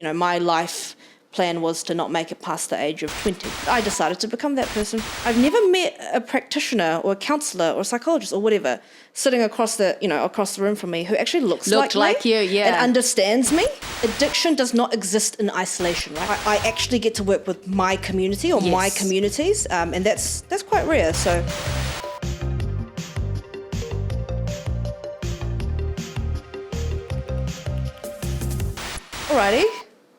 My life plan was to not make it past the age of 20. I decided to become that person. I've never met a practitioner or a counsellor or a psychologist or whatever sitting across the room from me who actually looks like you, yeah, and understands me. Addiction does not exist in isolation, right? I actually get to work with my community or my communities, and that's quite rare. So. Alrighty.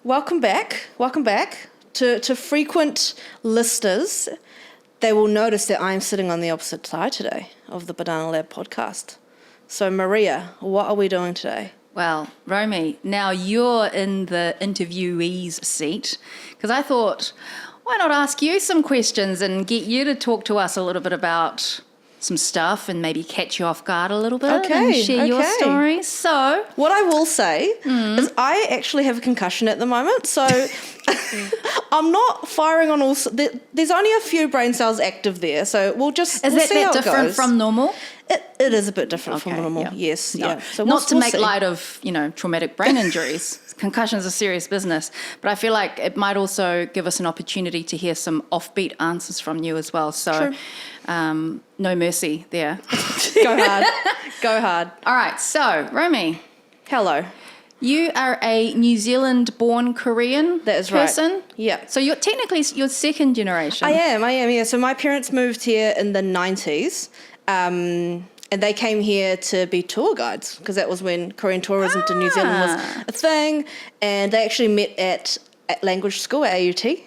Welcome back to frequent listeners. They will notice that I am sitting on the opposite side today of the Banana Lab podcast. So Maria, what are we doing today? Well, Romy, now you're in the interviewee's seat because I thought, why not ask you some questions and get you to talk to us a little bit about some stuff and maybe catch you off guard a little bit and share your stories. So what I will say is I actually have a concussion at the moment, so I'm not firing on all. There's only a few brain cells active there, so we'll see how it goes. Is that different from normal? It is a bit different from normal. Yeah. Yes, no. yeah. So not to make see. light of traumatic brain injuries. Concussions are serious business, but I feel like it might also give us an opportunity to hear some offbeat answers from you as well. So, no mercy there. Go hard. All right. So, Romy. Hello. You are a New Zealand-born Korean that is person? Right. Yeah. So you're second generation. I am, yeah. So my parents moved here in the 90s. And they came here to be tour guides because that was when Korean tourism to New Zealand was a thing. And they actually met at language school at AUT.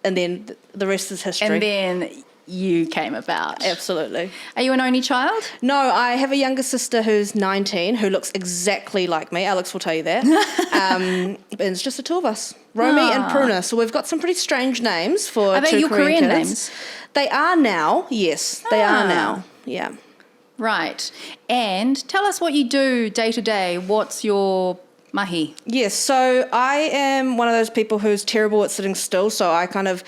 And then the rest is history. And then you came about. Absolutely. Are you an only child? No, I have a younger sister who's 19 who looks exactly like me. Alex will tell you that. And it's just the two of us, Romy and Pruna. So we've got some pretty strange names for Are they your Korean names? They are now, yes. They are now, yeah. Right. And tell us what you do day to day. What's your mahi? Yes, so I am one of those people who's terrible at sitting still, so I kind of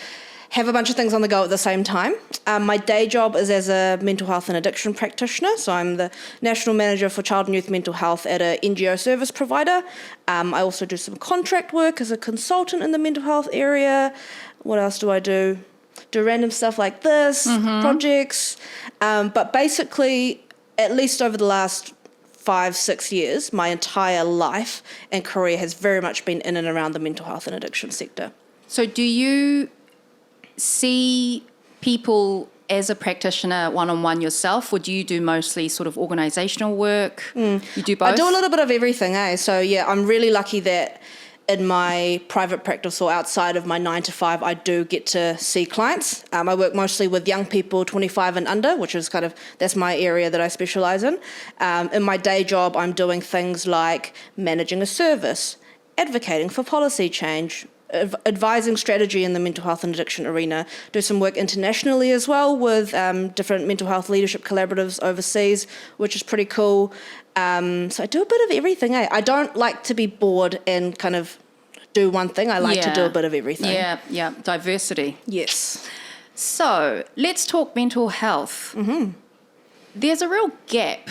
have a bunch of things on the go at the same time. My day job is as a mental health and addiction practitioner, so I'm the National Manager for Child and Youth Mental Health at a NGO service provider. I also do some contract work as a consultant in the mental health area. What else do I do? Do random stuff like this, projects. But basically, at least over the last 5-6 years, my entire life and career has very much been in and around the mental health and addiction sector. So do you see people as a practitioner one-on-one yourself, or do you do mostly sort of organisational work? You do both? I do a little bit of everything, So yeah, I'm really lucky that in my private practice or outside of my 9 to 5, I do get to see clients. I work mostly with young people 25 and under, which is that's my area that I specialise in. In my day job, I'm doing things like managing a service, advocating for policy change, advising strategy in the mental health and addiction arena, do some work internationally as well with different mental health leadership collaboratives overseas, which is pretty cool. So I do a bit of everything. I don't like to be bored and kind of do one thing. I like to do a bit of everything. Yeah, diversity. Yes. So let's talk mental health. There's a real gap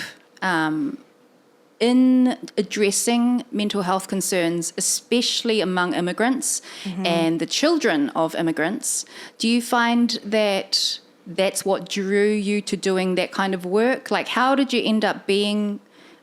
in addressing mental health concerns, especially among immigrants and the children of immigrants. Do you find that that's what drew you to doing that kind of work? Like, how did you end up being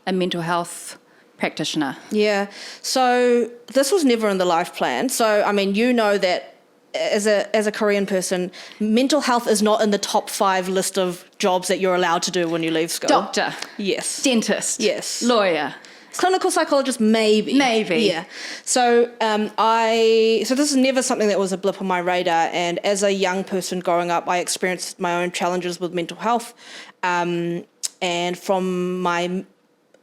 a mental health practitioner? Yeah, so this was never in the life plan. So, I mean, you know that as a Korean person, mental health is not in the top 5 list of jobs that you're allowed to do when you leave school. Doctor. Yes. Dentist. Yes. Lawyer. Clinical psychologist, maybe. Yeah. So so this is never something that was a blip on my radar. And as a young person growing up, I experienced my own challenges with mental health. And from my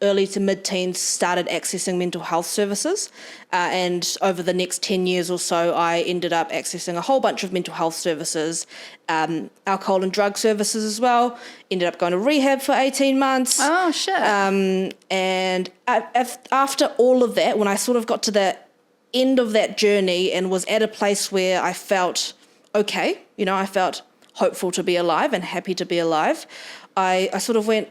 early to mid-teens started accessing mental health services, and over the next 10 years or so I ended up accessing a whole bunch of mental health services, alcohol and drug services as well, ended up going to rehab for 18 months. Oh shit. And after all of that, when I sort of got to the end of that journey and was at a place where I felt okay, I felt hopeful to be alive and happy to be alive, I sort of went,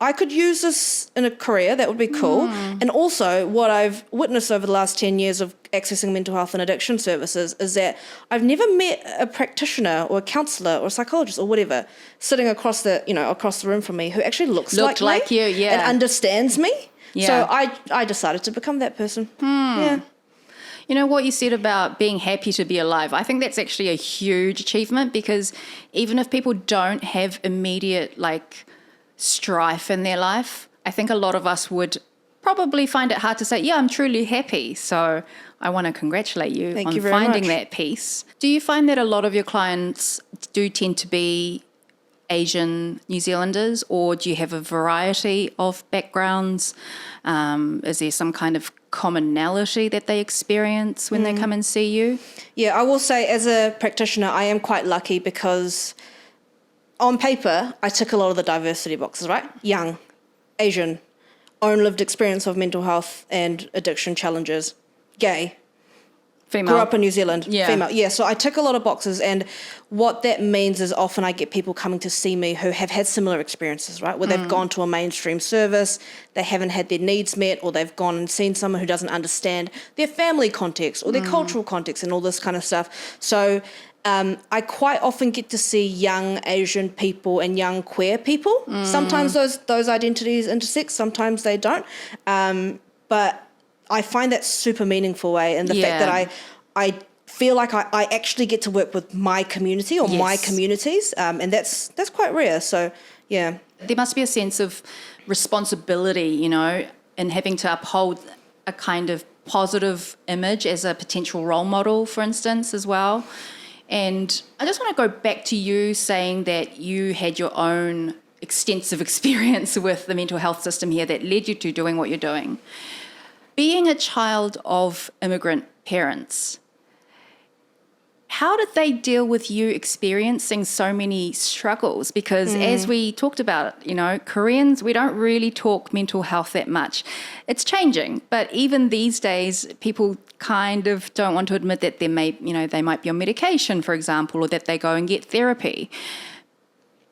I could use this in a career, that would be cool. And also what I've witnessed over the last 10 years of accessing mental health and addiction services is that I've never met a practitioner or a counsellor or a psychologist or whatever sitting across the room from me who actually looks like you, yeah. and understands me. Yeah. So I decided to become that person. Yeah. You know what you said about being happy to be alive? I think that's actually a huge achievement, because even if people don't have immediate strife in their life, I think a lot of us would probably find it hard to say, yeah, I'm truly happy. So I want to congratulate you on finding that peace. Do you find that a lot of your clients do tend to be Asian New Zealanders, or do you have a variety of backgrounds? Is there some kind of commonality that they experience when they come and see you? Yeah, I will say as a practitioner, I am quite lucky because on paper, I tick a lot of the diversity boxes, right? Young, Asian, own lived experience of mental health and addiction challenges, gay, Female. grew up in New Zealand, Yeah. female. Yeah, so I tick a lot of boxes, and what that means is often I get people coming to see me who have had similar experiences, right? Where they've gone to a mainstream service, they haven't had their needs met, or they've gone and seen someone who doesn't understand their family context or their cultural context and all this kind of stuff. So I quite often get to see young Asian people and young queer people. Sometimes those identities intersect, sometimes they don't. But I find that super meaningful way, and the fact that I feel like I actually get to work with my community or my communities, and that's quite rare. So, yeah. There must be a sense of responsibility, in having to uphold a kind of positive image as a potential role model, for instance, as well. And I just want to go back to you saying that you had your own extensive experience with the mental health system here that led you to doing what you're doing. Being a child of immigrant parents, how did they deal with you experiencing so many struggles? Because as we talked about, Koreans, we don't really talk mental health that much. It's changing, but even these days, people kind of don't want to admit that they might be on medication, for example, or that they go and get therapy.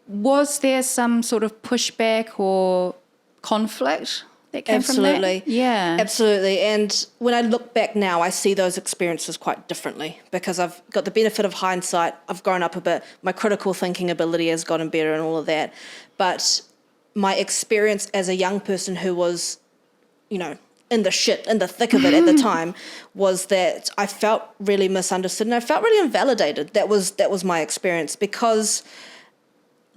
Was there some sort of pushback or conflict that came from that? Yeah. Absolutely. And when I look back now, I see those experiences quite differently because I've got the benefit of hindsight. I've grown up a bit. My critical thinking ability has gotten better and all of that. But my experience as a young person who was, in the thick of it at the time, was that I felt really misunderstood and I felt really invalidated. That was my experience, because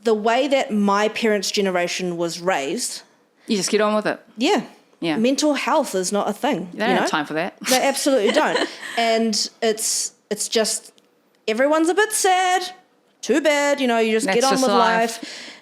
the way that my parents' generation was raised, you just get on with it. Yeah. Yeah. Mental health is not a thing. They don't have time for that. They absolutely don't. And it's just, everyone's a bit sad. Too bad, you just get on with life.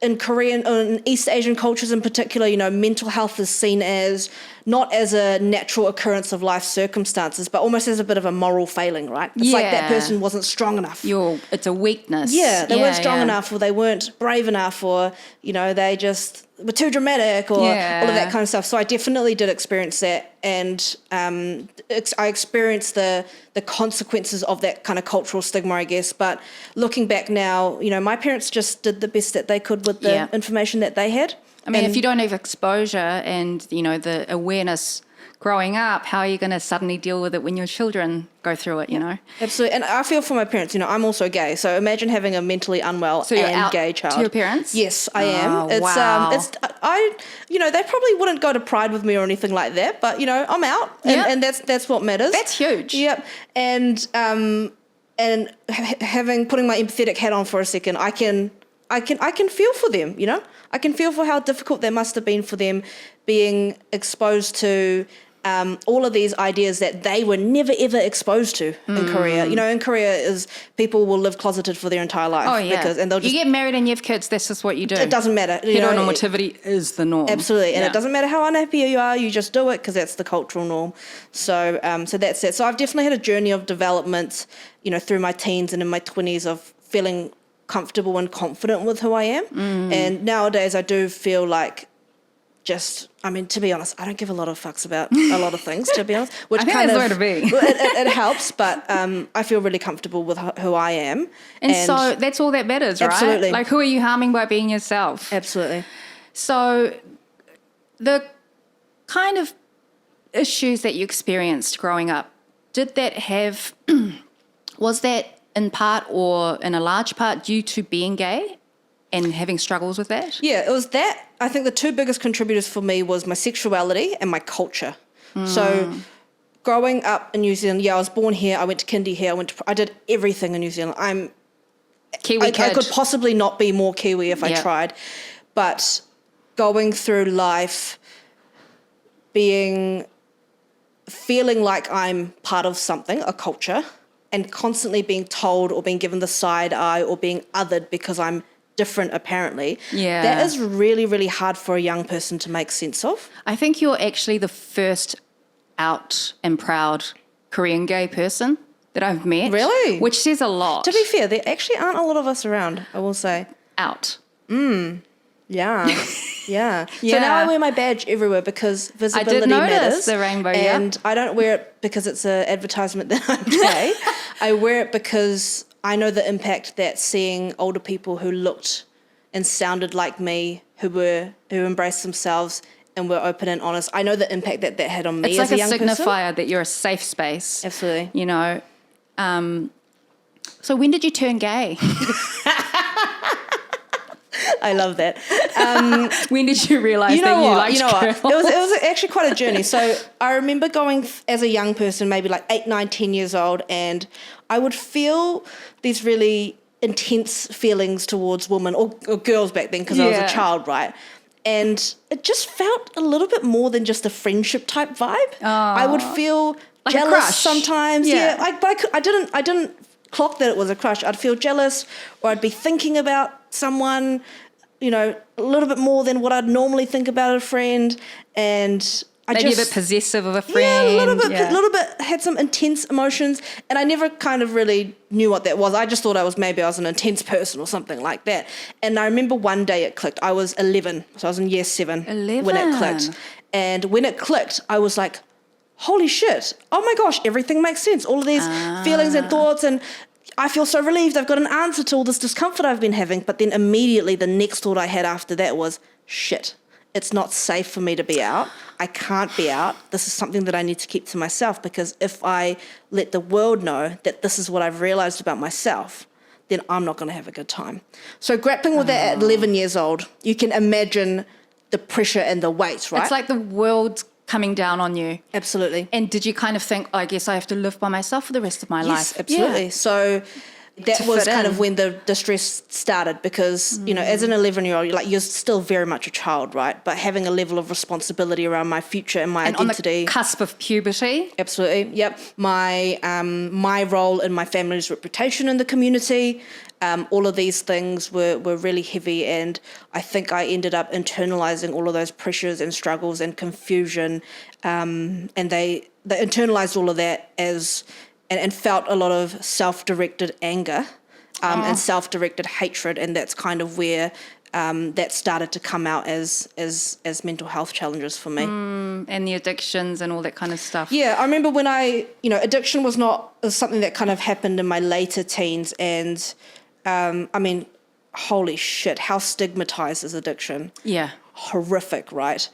In Korean, in East Asian cultures in particular, mental health is seen as not as a natural occurrence of life circumstances, but almost as a bit of a moral failing, right? It's like that person wasn't strong enough. It's a weakness. Yeah, they weren't strong enough, or they weren't brave enough, or, they just were too dramatic, or all of that kind of stuff. So I definitely did experience that, and I experienced the consequences of that kind of cultural stigma, I guess. But looking back now, my parents just did the best that they could with the information that they had. I mean, if you don't have exposure and, the awareness growing up, how are you going to suddenly deal with it when your children go through it, Absolutely. And I feel for my parents, I'm also gay. So imagine having a mentally unwell and gay child. To your parents? Yes, I am. It's, wow. They probably wouldn't go to Pride with me or anything like that, but, I'm out. And that's what matters. That's huge. Yep. And putting my empathetic hat on for a second, I can feel for them, I can feel for how difficult that must have been for them being exposed to all of these ideas that they were never, ever exposed to in Korea. In Korea people will live closeted for their entire life. Oh, yeah. And they'll just, you get married and you have kids, that's just what you do. It doesn't matter. Heteronormativity is the norm. Absolutely. And it doesn't matter how unhappy you are, you just do it because that's the cultural norm. So so that's it. So I've definitely had a journey of development, through my teens and in my 20s of feeling comfortable and confident with who I am. And nowadays I do feel like to be honest, I don't give a lot of fucks about a lot of things, to be honest. Which I think kind that's of, the way to be. it helps, but I feel really comfortable with who I am. And so that's all that matters, right? Absolutely. Like, who are you harming by being yourself? Absolutely. So the kind of issues that you experienced growing up, did that have, was that in part or in a large part due to being gay and having struggles with that? Yeah, it was that. I think the two biggest contributors for me was my sexuality and my culture. So growing up in New Zealand, I was born here, I went to kindy here, I did everything in New Zealand. Kiwi kid. I could possibly not be more Kiwi if I tried. But going through life feeling like I'm part of something, a culture, and constantly being told or being given the side eye or being othered because I'm different apparently. Yeah. That is really, really hard for a young person to make sense of. I think you're actually the first out and proud Korean gay person that I've met. Really? Which says a lot. To be fair, there actually aren't a lot of us around, I will say. Out. Yeah. Yeah. So Yeah. now I wear my badge everywhere because visibility I did notice matters. the rainbow, and I don't wear it because it's an advertisement that I'm gay. I wear it because I know the impact that seeing older people who looked and sounded like me, who embraced themselves and were open and honest. I know the impact that had on me It's as like a young a person. signifier that you're a safe space. Absolutely. You know. So when did you turn gay? I love that. When did you realise that you liked girls? What? It was actually quite a journey. So I remember going as a young person, maybe like 8, 9, 10 years old, and I would feel these really intense feelings towards women or girls back then because I was a child, right? And it just felt a little bit more than just a friendship type vibe. I would feel like a jealous crush. sometimes. Yeah. I didn't clock that it was a crush. I'd feel jealous, or I'd be thinking about someone, a little bit more than what I'd normally think about a friend, and Maybe a bit possessive of a friend. Yeah, a little bit had some intense emotions, and I never kind of really knew what that was. I just thought I was an intense person or something like that. And I remember one day it clicked. I was 11, so I was in year 7 when it clicked. And when it clicked, I was like, holy shit, oh my gosh, everything makes sense. All of these feelings and thoughts, and I feel so relieved. I've got an answer to all this discomfort I've been having. But then immediately the next thought I had after that was, shit, it's not safe for me to be out. I can't be out. This is something that I need to keep to myself, because if I let the world know that this is what I've realized about myself, then I'm not going to have a good time. So grappling with that at 11 years old, you can imagine the pressure and the weight, right? It's like the world's coming down on you. Absolutely. And did you kind of think, I guess I have to live by myself for the rest of my life? Yes, absolutely. Yeah. So that was kind of when the distress started, because, as an 11-year-old, you're still very much a child, right? But having a level of responsibility around my future and my identity. On the cusp of puberty. Absolutely, yep. My role in my family's reputation in the community, all of these things were really heavy, and I think I ended up internalizing all of those pressures and struggles and confusion, and they internalized all of that and felt a lot of self-directed anger and self-directed hatred, and that's kind of where that started to come out as mental health challenges for me. And the addictions and all that kind of stuff. Yeah, I remember when addiction was something that kind of happened in my later teens, and holy shit, how stigmatized is addiction? Yeah. Horrific, right?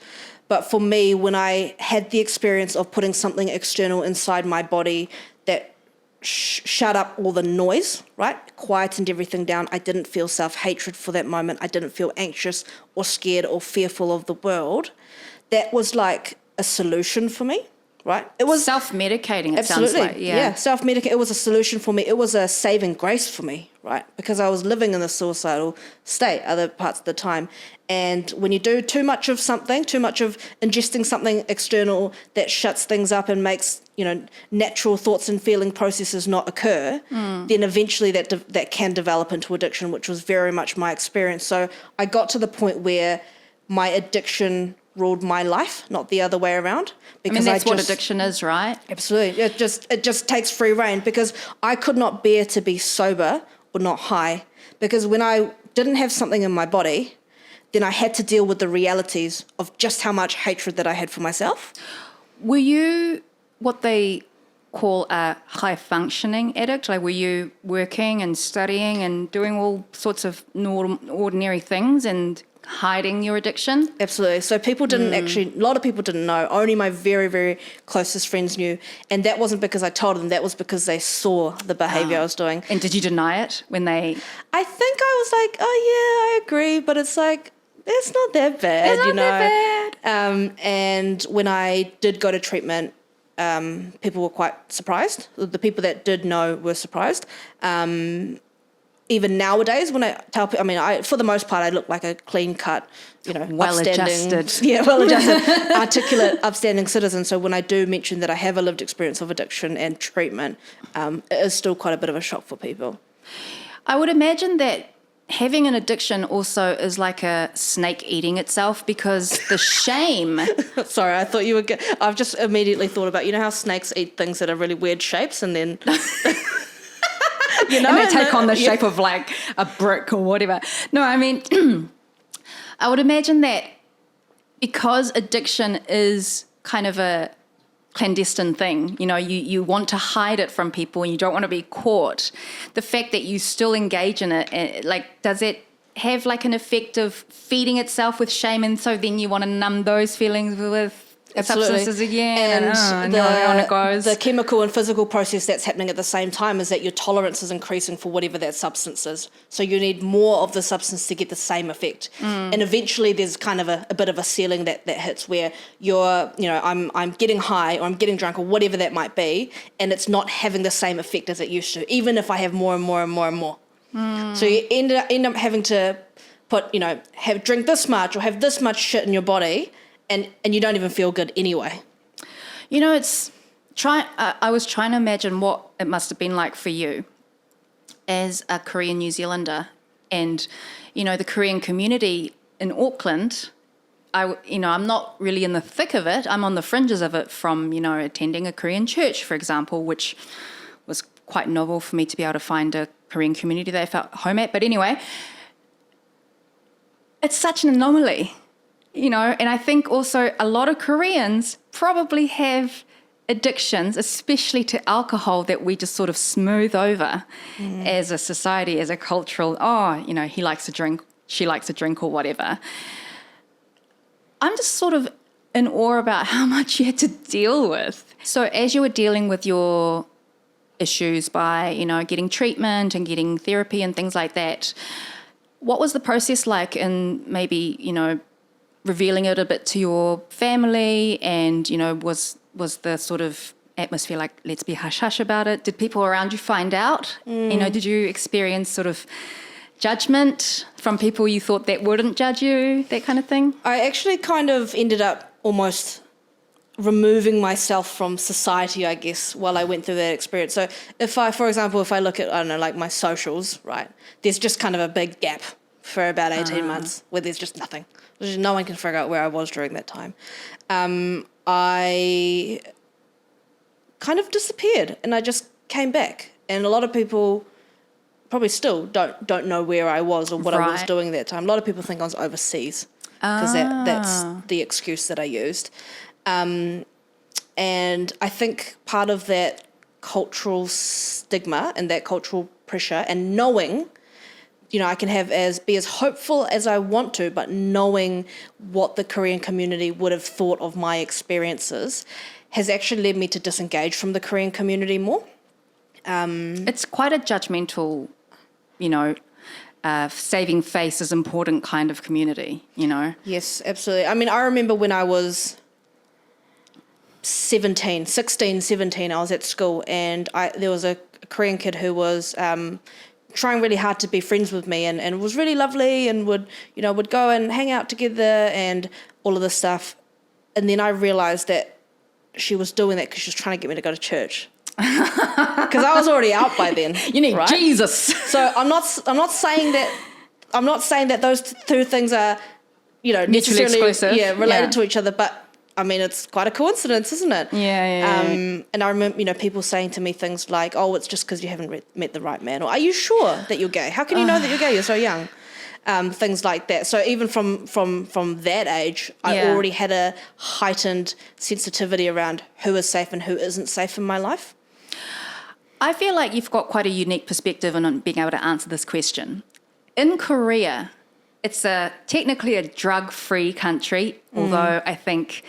But for me, when I had the experience of putting something external inside my body that shut up all the noise, right? Quietened everything down. I didn't feel self-hatred for that moment. I didn't feel anxious or scared or fearful of the world. That was like a solution for me, right? It was self-medicating, it absolutely, sounds like. Yeah, self-medicating. It was a solution for me. It was a saving grace for me, right? Because I was living in a suicidal state other parts of the time. And when you do too much of something, too much of ingesting something external that shuts things up and makes, natural thoughts and feeling processes not occur, then eventually that can develop into addiction, which was very much my experience. So I got to the point where my addiction ruled my life, not the other way around. Because that's what addiction is, right? Absolutely. It just takes free reign, because I could not bear to be sober or not high, because when I didn't have something in my body, then I had to deal with the realities of just how much hatred that I had for myself. Were you what they call a high-functioning addict? Like, were you working and studying and doing all sorts of ordinary things and hiding your addiction? Absolutely. So people didn't actually, a lot of people didn't know. Only my very, very closest friends knew. And that wasn't because I told them. That was because they saw the behaviour I was doing. And did you deny it when they... I think I was like, oh, yeah, I agree. But it's like, it's not that bad, It's not that bad. And when I did go to treatment, people were quite surprised. The people that did know were surprised. Even nowadays, when I tell people, for the most part, I look like a clean-cut, well-adjusted. Yeah, well-adjusted, articulate, upstanding citizen. So when I do mention that I have a lived experience of addiction and treatment, it is still quite a bit of a shock for people. I would imagine that having an addiction also is like a snake eating itself, because the shame... Sorry, I thought you were... I've just immediately thought about, how snakes eat things that are really weird shapes and then... and they take on the shape of like a brick or whatever. No, I mean, I would imagine that because addiction is kind of a clandestine thing, you want to hide it from people and you don't want to be caught. The fact that you still engage in it, like, does it have like an effect of feeding itself with shame, and so then you want to numb those feelings with substances again, and on it goes. The chemical and physical process that's happening at the same time is that your tolerance is increasing for whatever that substance is. So you need more of the substance to get the same effect. And eventually there's kind of a bit of a ceiling that hits where you're, I'm getting high or I'm getting drunk or whatever that might be, and it's not having the same effect as it used to, even if I have more and more and more and more. So you end up having to drink this much or have this much shit in your body, and you don't even feel good anyway. I was trying to imagine what it must have been like for you as a Korean New Zealander, and the Korean community in Auckland. I'm not really in the thick of it. I'm on the fringes of it from attending a Korean church, for example, which was quite novel for me to be able to find a Korean community that I felt home at. But anyway, it's such an anomaly. And I think also a lot of Koreans probably have addictions, especially to alcohol, that we just sort of smooth over as a society, as a cultural, he likes to drink, she likes to drink, or whatever. I'm just sort of in awe about how much you had to deal with. So as you were dealing with your issues by, getting treatment and getting therapy and things like that, what was the process like in maybe, revealing it a bit to your family, and was the sort of atmosphere like, let's be hush-hush about it? Did people around you find out? Did you experience sort of judgment from people you thought that wouldn't judge you, that kind of thing? I actually kind of ended up almost removing myself from society, I guess, while I went through that experience. So if I look at, I don't know, like my socials, right, there's just kind of a big gap for about 18 months where there's just nothing. No one can figure out where I was during that time. I kind of disappeared and I just came back. And a lot of people probably still don't know where I was or what I was doing at that time. A lot of people think I was overseas because that's the excuse that I used. And I think part of that cultural stigma and that cultural pressure and knowing, I can be as hopeful as I want to, but knowing what the Korean community would have thought of my experiences has actually led me to disengage from the Korean community more. It's quite a judgmental, saving face is important kind of community, Yes, absolutely. I remember when I was 16, 17, I was at school, and there was a Korean kid who was trying really hard to be friends with me, and was really lovely, and would go and hang out together and all of this stuff. And then I realised that she was doing that because she was trying to get me to go to church. Because I was already out by then. You need Jesus. So I'm not saying that those two things are necessarily exclusive. related to each other, but it's quite a coincidence, isn't it? Yeah. And I remember, people saying to me things like, "Oh, it's just because you haven't met the right man," or "Are you sure that you're gay? How can you know that you're gay? You're so young." things like that. So even from that age, I already had a heightened sensitivity around who is safe and who isn't safe in my life. I feel like you've got quite a unique perspective on being able to answer this question. In Korea, it's technically a drug-free country, although I think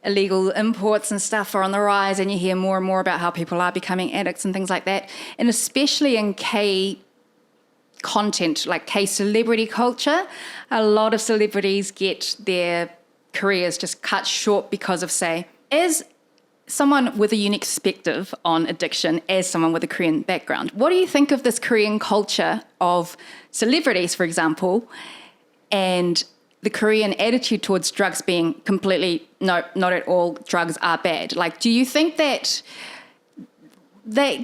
illegal imports and stuff are on the rise, and you hear more and more about how people are becoming addicts and things like that. And especially in K content, like K celebrity culture, a lot of celebrities get their careers just cut short because of, say, as someone with a unique perspective on addiction, as someone with a Korean background, what do you think of this Korean culture of celebrities, for example, and the Korean attitude towards drugs being completely, no, not at all, drugs are bad? Like, do you think that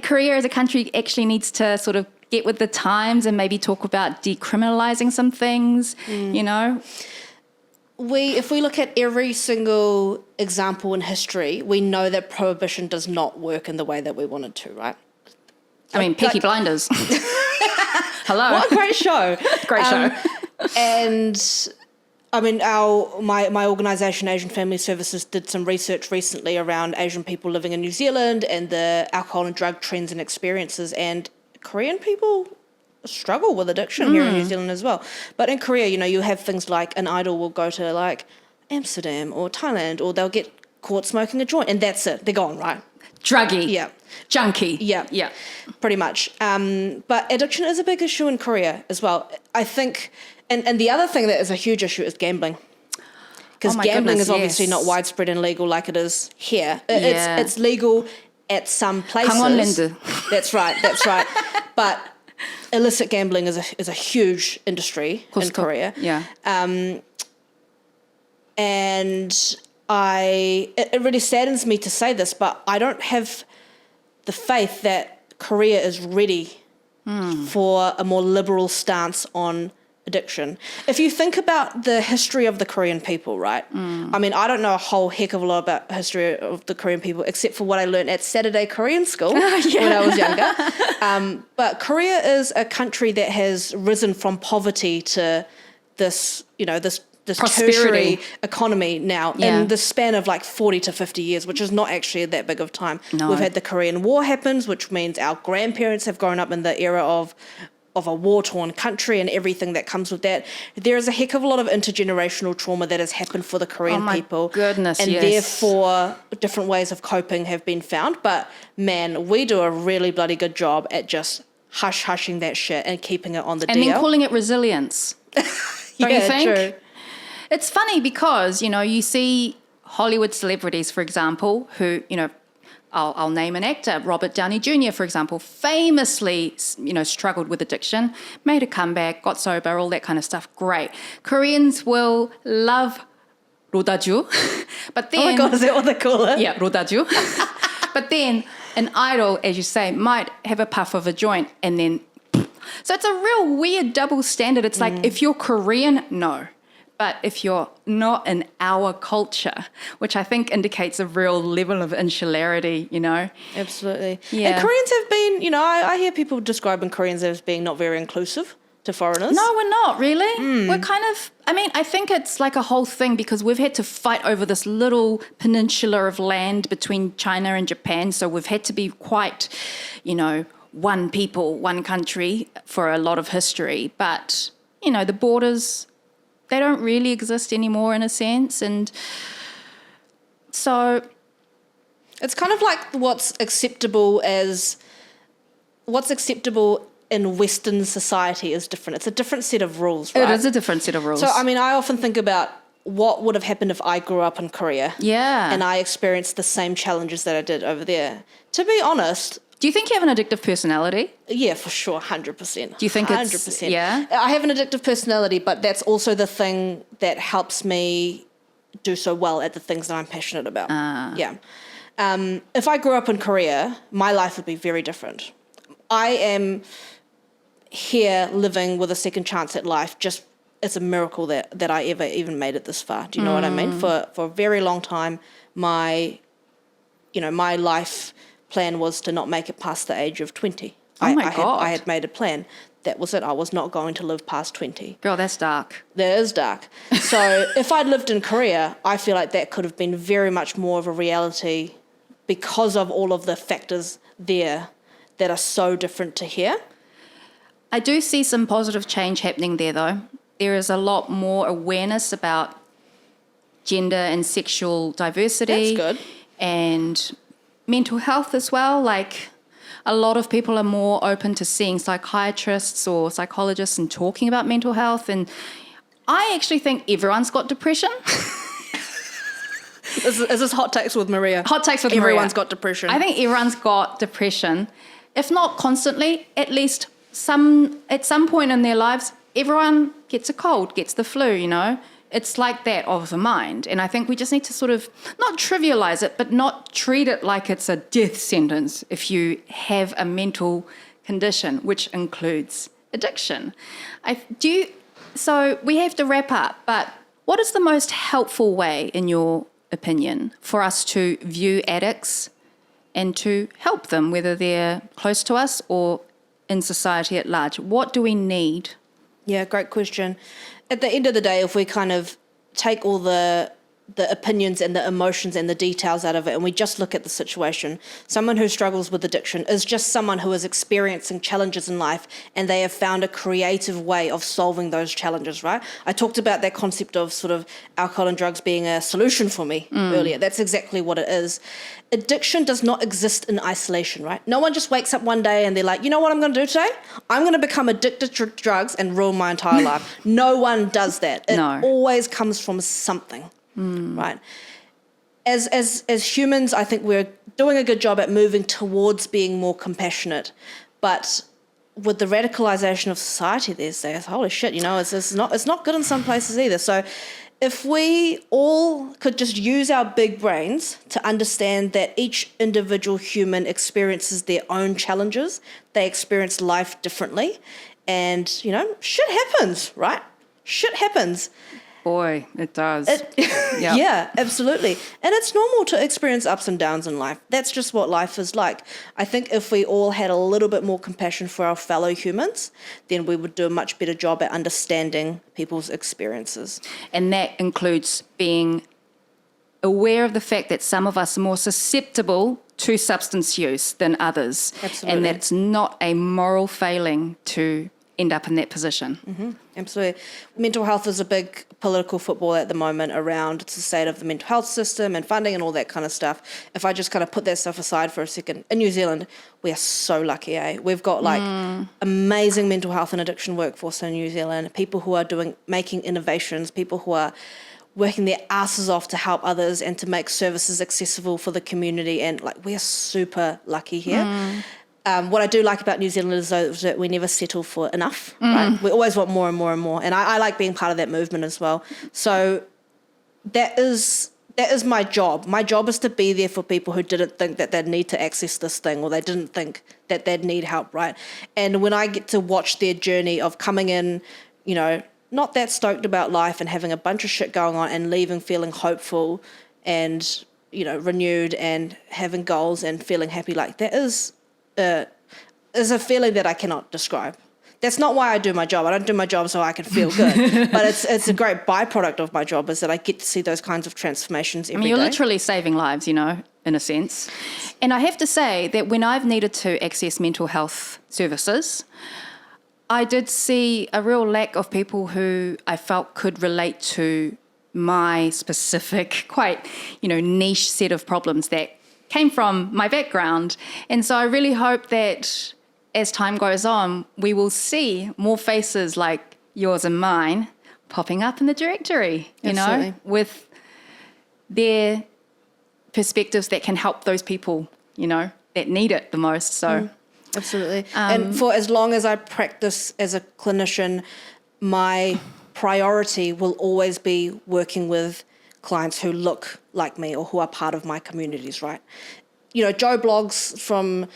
Korea as a country actually needs to sort of get with the times and maybe talk about decriminalizing some things, you know? If we look at every single example in history, we know that prohibition does not work in the way that we want it to, right? I mean, Peaky Blinders. Hello. What a great show. Great show. And I mean, my organisation, Asian Family Services, did some research recently around Asian people living in New Zealand and the alcohol and drug trends and experiences, and Korean people struggle with addiction here in New Zealand as well. But in Korea, you know, you have things like an idol will go to like Amsterdam or Thailand, or they'll get caught smoking a joint, and that's it. They're gone, right? Druggy. Yeah. Junkie. Yeah. Yeah. Pretty much. But addiction is a big issue in Korea as well. I think, and the other thing that is a huge issue is gambling. Because gambling is obviously not widespread and legal like it is here. It's legal at some places. 강원랜드. That's right. But illicit gambling is a huge industry in Korea. Yeah. And it really saddens me to say this, but I don't have the faith that Korea is ready for a more liberal stance on addiction. If you think about the history of the Korean people, right? I mean, I don't know a whole heck of a lot about the history of the Korean people, except for what I learned at Saturday Korean school when I was younger. But Korea is a country that has risen from poverty to this, you know, this tertiary economy now in the span of like 40 to 50 years, which is not actually that big of time. No. We've had the Korean War happens, which means our grandparents have grown up in the era of a war-torn country and everything that comes with that. There is a heck of a lot of intergenerational trauma that has happened for the Korean people. Goodness, and therefore different ways of coping have been found. But man, we do a really bloody good job at just hushing that shit and keeping it on the DL. And then calling it resilience. Don't you think? True. It's funny because, you know, you see Hollywood celebrities, for example, who, you know, I'll name an actor, Robert Downey Jr., for example, famously, you know, struggled with addiction, made a comeback, got sober, all that kind of stuff. Great. Koreans will love rodaju, but then... Oh my God, is that what they call it? Yeah, rodaju. But then an idol, as you say, might have a puff of a joint and then... So it's a real weird double standard. It's like, if you're Korean, no. But if you're not in our culture, which I think indicates a real level of insularity, you know? Absolutely. Yeah. And Koreans have been, you know, I hear people describing Koreans as being not very inclusive to foreigners. No, we're not, really. We're kind of, I mean, I think it's like a whole thing because we've had to fight over this little peninsula of land between China and Japan. So we've had to be quite, you know, one people, one country for a lot of history. But, you know, the borders... they don't really exist anymore in a sense. And so... it's kind of like what's acceptable in Western society is different. It's a different set of rules, right? It is a different set of rules. So, I mean, I often think about what would have happened if I grew up in Korea. Yeah. And I experienced the same challenges that I did over there. To be honest... do you think you have an addictive personality? Yeah, for sure, 100%. Do you think 100%. Yeah? I have an addictive personality, but that's also the thing that helps me do so well at the things that I'm passionate about. Yeah. If I grew up in Korea, my life would be very different. I am here living with a second chance at life. Just it's a miracle that I ever even made it this far. Do you know what I mean? For a very long time, my life plan was to not make it past the age of 20. Oh my God. I had made a plan. That was it. I was not going to live past 20. Girl, that's dark. That is dark. So if I'd lived in Korea, I feel like that could have been very much more of a reality because of all of the factors there that are so different to here. I do see some positive change happening there, though. There is a lot more awareness about gender and sexual diversity. That's good. And mental health as well. Like, a lot of people are more open to seeing psychiatrists or psychologists and talking about mental health. And I actually think everyone's got depression. Is this hot takes with Maria? Hot takes with Maria. Everyone's got depression. I think everyone's got depression. If not constantly, at least at some point in their lives, everyone gets a cold, gets the flu, you know. It's like that of the mind. And I think we just need to sort of not trivialize it, but not treat it like it's a death sentence if you have a mental condition, which includes addiction. So we have to wrap up, but what is the most helpful way, in your opinion, for us to view addicts and to help them, whether they're close to us or in society at large? What do we need? Yeah, great question. At the end of the day, if we kind of take all the opinions and the emotions and the details out of it and we just look at the situation, someone who struggles with addiction is just someone who is experiencing challenges in life and they have found a creative way of solving those challenges, right? I talked about that concept of sort of alcohol and drugs being a solution for me earlier. That's exactly what it is. Addiction does not exist in isolation, right? No one just wakes up one day and they're like, you know what I'm going to do today? I'm going to become addicted to drugs and ruin my entire life. No one does that. It always comes from something. Right. As humans, I think we're doing a good job at moving towards being more compassionate, but with the radicalization of society these days, holy shit, you know, it's not good in some places either. So if we all could just use our big brains to understand that each individual human experiences their own challenges, they experience life differently, and, you know, shit happens, right? Shit happens. Boy, it does. Yeah, absolutely. And it's normal to experience ups and downs in life. That's just what life is like. I think if we all had a little bit more compassion for our fellow humans, then we would do a much better job at understanding people's experiences. And that includes being aware of the fact that some of us are more susceptible to substance use than others. Absolutely. And that's not a moral failing to end up in that position. Mm-hmm. Absolutely. Mental health is a big political football at the moment around the state of the mental health system and funding and all that kind of stuff. If I just kind of put that stuff aside for a second, in New Zealand, we are so lucky, eh? We've got like amazing mental health and addiction workforce in New Zealand, people who are making innovations, people who are working their asses off to help others and to make services accessible for the community. And like, we are super lucky here. What I do like about New Zealand is that we never settle for enough, right? We always want more and more and more. And I like being part of that movement as well. So that is my job. My job is to be there for people who didn't think that they'd need to access this thing, or they didn't think that they'd need help, right? And when I get to watch their journey of coming in, you know, not that stoked about life and having a bunch of shit going on and leaving feeling hopeful and, you know, renewed and having goals and feeling happy, like that is a feeling that I cannot describe. That's not why I do my job. I don't do my job so I can feel good, but it's a great byproduct of my job is that I get to see those kinds of transformations every day. You're literally saving lives, you know, in a sense. And I have to say that when I've needed to access mental health services, I did see a real lack of people who I felt could relate to my specific, quite, you know, niche set of problems that came from my background. And so I really hope that as time goes on, we will see more faces like yours and mine popping up in the directory, you know, with their perspectives that can help those people, you know, that need it the most. So absolutely. And for as long as I practice as a clinician, my priority will always be working with clients who look like me or who are part of my communities, right? You know, Joe Blogs from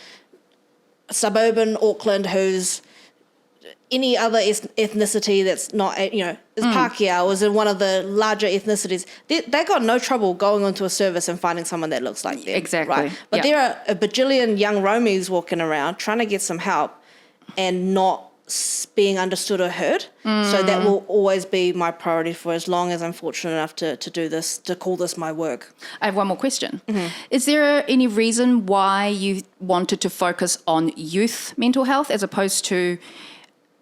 suburban Auckland who's any other ethnicity that's not, you know, is Pākehā, is in one of the larger ethnicities. They got no trouble going onto a service and finding someone that looks like them. Exactly. Right? But there are a bajillion young Romies walking around trying to get some help and not being understood or heard. So that will always be my priority for as long as I'm fortunate enough to do this, to call this my work. I have one more question. Is there any reason why you wanted to focus on youth mental health as opposed to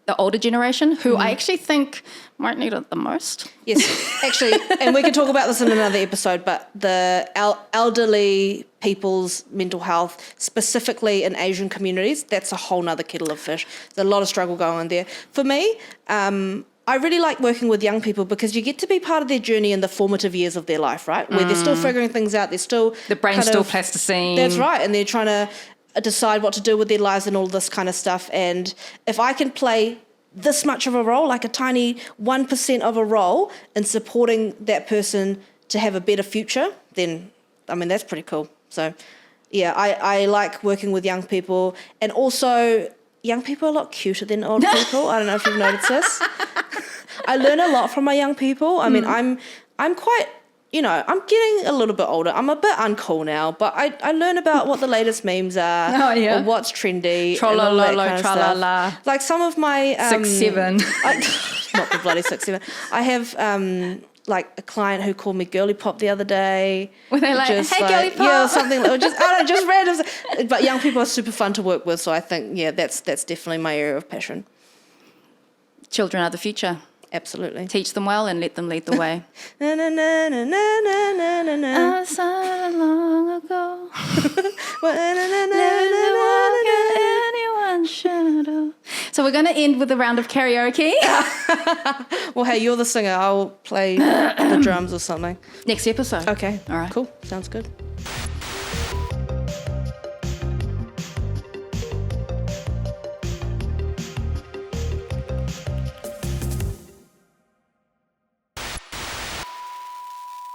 the older generation, who I actually think might need it the most? Yes, actually, and we can talk about this in another episode, but the elderly people's mental health, specifically in Asian communities, that's a whole nother kettle of fish. There's a lot of struggle going on there. For me, I really like working with young people because you get to be part of their journey in the formative years of their life, right? Where they're still figuring things out, they're still... The brain's still plasticine. That's right, and they're trying to decide what to do with their lives and all this kind of stuff. And if I can play this much of a role, like a tiny 1% of a role in supporting that person to have a better future, then, I mean, that's pretty cool. So, yeah, I like working with young people. And also, young people are a lot cuter than old people. I don't know if you've noticed this. I learn a lot from my young people. I mean, I'm quite... You know, I'm getting a little bit older. I'm a bit uncool now, but I learn about what the latest memes are, or what's trendy, Trollololo, tralala. Like some of my 6'7". Not the bloody 6'7". I have like a client who called me girly pop the other day. Were they like, just hey, girly pop? Yeah, or something. Or just I don't know, just random. But young people are super fun to work with, so I think that's definitely my area of passion. Children are the future. Absolutely. Teach them well and let them lead the way. Na, na, na, na, na, na, na, na. I saw long ago. Anyone's shadow. So we're going to end with a round of karaoke. Well, hey, you're the singer. I'll play the drums or something. Next episode. Okay. All right. Cool. Sounds good.